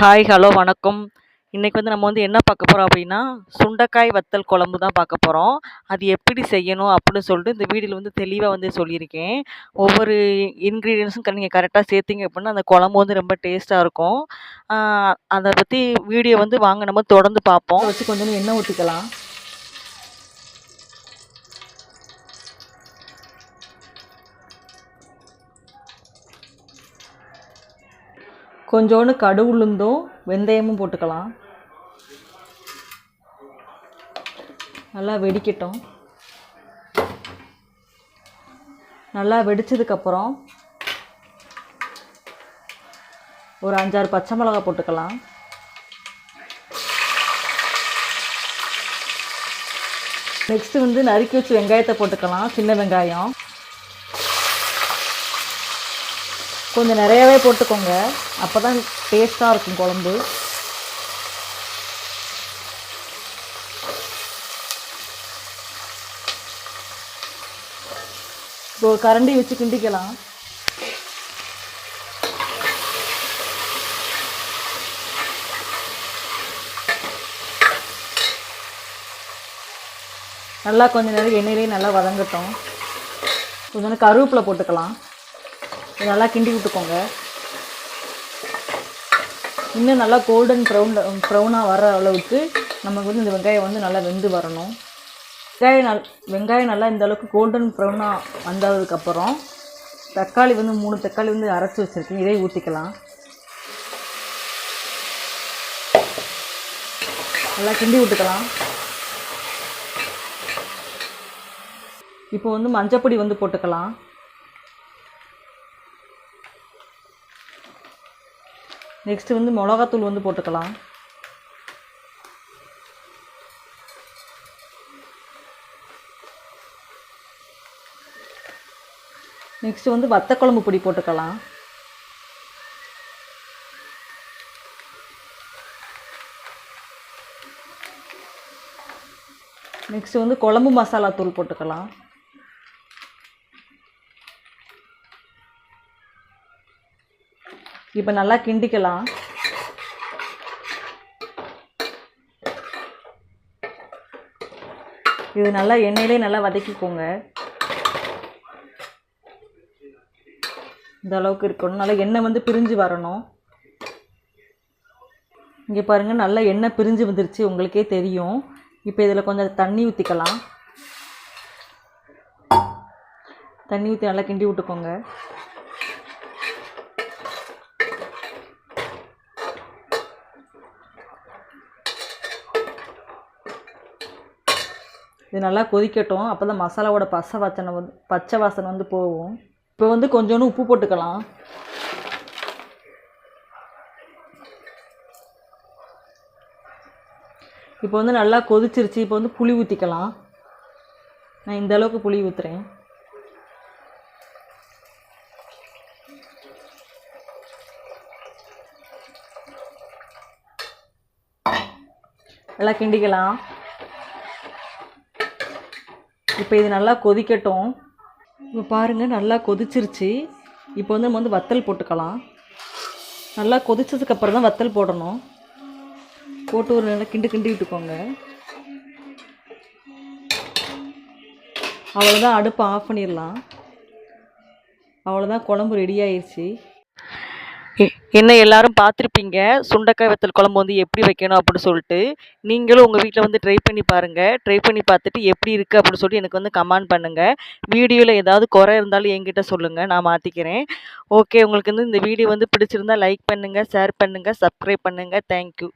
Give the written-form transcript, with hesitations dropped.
Hi, hello, வணக்கம். இன்னைக்கு வந்து நம்ம வந்து என்ன பார்க்க போறோம் அப்படின்னா, சுண்டைக்காய் வத்தல் குழம்பு தான் பார்க்க போறோம். அது எப்படி செய்யணும் அப்படின்னு சொல்லிட்டு இந்த வீடியோல வந்து தெளிவா வந்து சொல்லியிருக்கேன். ஒவ்வொரு இன்கிரீடியன்ட்ஸும் நீங்க கரெக்ட்டா சேர்த்தீங்க அப்படின்னா, அந்த குழம்பு வந்து ரொம்ப டேஸ்ட்டா இருக்கும். ஆ அத பத்தி வீடியோ வந்து வாங்க நம்ம தொடர்ந்து பார்ப்போம். வச்சு கொஞ்சம் எண்ணெய் ஊத்திக்கலாம். கொஞ்சோண்டு கடுகு உளுந்தும் வெந்தயமும் போட்டுக்கலாம். நல்லா வெடிக்கட்டும். நல்லா வெடிச்சதுக்கப்புறம் ஒரு 5-6 பச்சை மிளகாய் போட்டுக்கலாம். நெக்ஸ்ட்டு வந்து நறுக்கி வச்சு வெங்காயத்தை போட்டுக்கலாம். சின்ன வெங்காயம் கொஞ்சம் நிறையவே போட்டுக்கோங்க, அப்போ தான் டேஸ்ட்டாக இருக்கும் குழம்பு. இப்போ கரண்டி வச்சு கிண்டிக்கலாம். நல்லா கொஞ்சம் நேரம் எண்ணெயிலே நல்லா வதங்கட்டும். கொஞ்சம் கருவேப்பிலை போட்டுக்கலாம். நல்லா கிண்டி விட்டுக்கோங்க. இன்னும் நல்லா கோல்டன் ப்ரௌனாக வர அளவுக்கு நமக்கு வந்து இந்த வெங்காயம் வந்து நல்லா வெந்து வரணும். வெங்காயம் நல்லா இந்த அளவுக்கு கோல்டன் ப்ரௌனாக வந்ததுக்கப்புறம் தக்காளி வந்து 3 தக்காளி வந்து அரைச்சி வச்சுருக்கேன், இதை ஊற்றிக்கலாம். நல்லா கிண்டி விட்டுக்கலாம். இப்போ வந்து மஞ்சப்பொடி வந்து போட்டுக்கலாம். நெக்ஸ்ட்டு வந்து மிளகாத்தூள் வந்து போட்டுக்கலாம். நெக்ஸ்ட்டு வந்து வத்தக்குழம்பு பொடி போட்டுக்கலாம். நெக்ஸ்ட்டு வந்து குழம்பு மசாலா தூள் போட்டுக்கலாம். இப்போ நல்லா கிண்டிக்கலாம். இது நல்லா எண்ணெயிலே நல்லா வதக்கிக்கோங்க. இந்த அளவுக்கு இருக்கணும். நல்லா எண்ணெய் வந்து பிரிஞ்சு வரணும். இங்கே பாருங்கள், நல்லா எண்ணெய் பிரிஞ்சு வந்துருச்சு, உங்களுக்கே தெரியும். இப்போ இதில் கொஞ்சம் தண்ணி ஊற்றிக்கலாம். தண்ணி ஊற்றி நல்லா கிண்டி விட்டுக்கோங்க. இது நல்லா கொதிக்கட்டும், அப்போ தான் மசாலாவோட பச்சை வாசனை வந்து போகும். இப்போ வந்து கொஞ்சோண்டு உப்பு போட்டுக்கலாம். இப்போ வந்து நல்லா கொதிச்சிருச்சு. இப்போ வந்து புளி ஊற்றிக்கலாம். நான் இந்த அளவுக்கு புளி ஊற்றுறேன். நல்லா கிண்டிக்கலாம். இப்போ இது நல்லா கொதிக்கட்டும். இப்போ பாருங்கள், நல்லா கொதிச்சிருச்சு. இப்போ வந்து நம்ம வந்து வத்தல் போட்டுக்கலாம். நல்லா கொதிச்சதுக்கப்புறம் தான் வத்தல் போடணும். போட்டு ஒரு நல்லா கிண்டி விட்டுக்கோங்க. அவ்வளோதான், அடுப்பை ஆஃப் பண்ணிடலாம். அவ்வளோதான், குழம்பு ரெடி ஆயிடுச்சு. என்ன எல்லாரும் பார்த்துருப்பீங்க, சுண்டைக்காய் வத்தல் குழம்பு வந்து எப்படி வைக்கணும் அப்படின்னு சொல்லிட்டு. நீங்களும் உங்கள் வீட்டில் வந்து ட்ரை பண்ணி பாருங்கள். ட்ரை பண்ணி பார்த்துட்டு எப்படி இருக்குது அப்படின்னு சொல்லிட்டு எனக்கு வந்து கமெண்ட் பண்ணுங்கள். வீடியோவில் ஏதாவது குறை இருந்தாலும் என்கிட்ட சொல்லுங்கள், நான் மாற்றிக்கிறேன். ஓகே, உங்களுக்கு வந்து இந்த வீடியோ வந்து பிடிச்சிருந்தா லைக் பண்ணுங்கள், ஷேர் பண்ணுங்கள், சப்ஸ்கிரைப் பண்ணுங்கள். தேங்க்யூ.